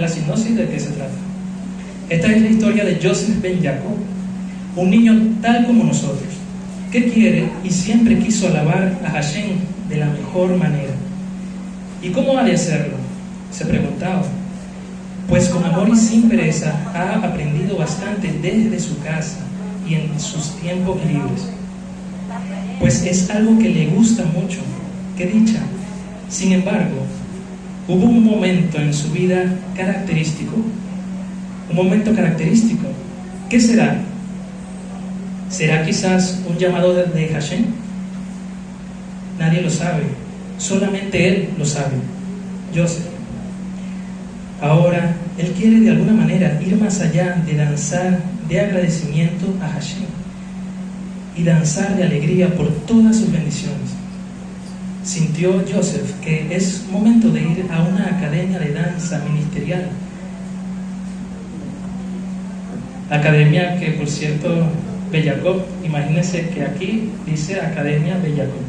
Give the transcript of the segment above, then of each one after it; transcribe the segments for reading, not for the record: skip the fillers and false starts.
la sinopsis de qué se trata. Esta es la historia de Joseph ben Jacob, un niño tal como nosotros, que quiere y siempre quiso alabar a Hashem de la mejor manera. ¿Y cómo ha de hacerlo?, se preguntaba. Pues con amor y sin pereza ha aprendido bastante desde su casa y en sus tiempos libres. Pues es algo que le gusta mucho, qué dicha. Sin embargo, hubo un momento en su vida característico. Un momento característico. ¿Qué será? ¿Será quizás un llamado de Hashem? Nadie lo sabe, solamente él lo sabe, Joseph. Ahora, él quiere de alguna manera ir más allá de danzar de agradecimiento a Hashem y danzar de alegría por todas sus bendiciones. Sintió Joseph que es momento de ir a una academia de danza ministerial. Academia que, por cierto, Ben Jacob, imagínense que aquí dice Academia Ben Jacob.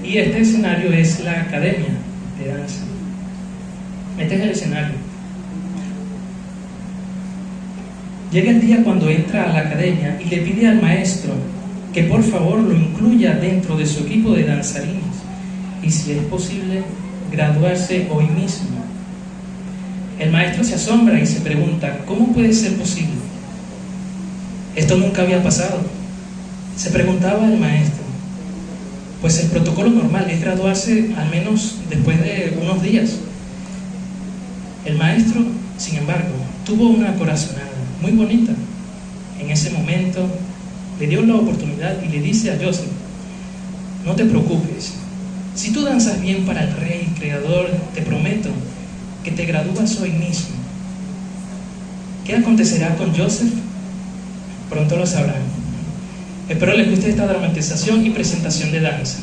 Y este escenario es la academia de danza. Este es el escenario. Llega el día cuando entra a la academia y le pide al maestro que por favor lo incluya dentro de su equipo de danzarines y, si es posible, graduarse hoy mismo. El maestro se asombra y se pregunta, ¿cómo puede ser posible? Esto nunca había pasado. Se preguntaba el maestro. Pues el protocolo normal es graduarse al menos después de unos días. El maestro, sin embargo, tuvo una corazonada muy bonita. En ese momento le dio la oportunidad y le dice a Joseph, no te preocupes, si tú danzas bien para el Rey Creador, te prometo que te gradúas hoy mismo. ¿Qué acontecerá con Joseph? Pronto lo sabrán. Espero les guste esta dramatización y presentación de danza.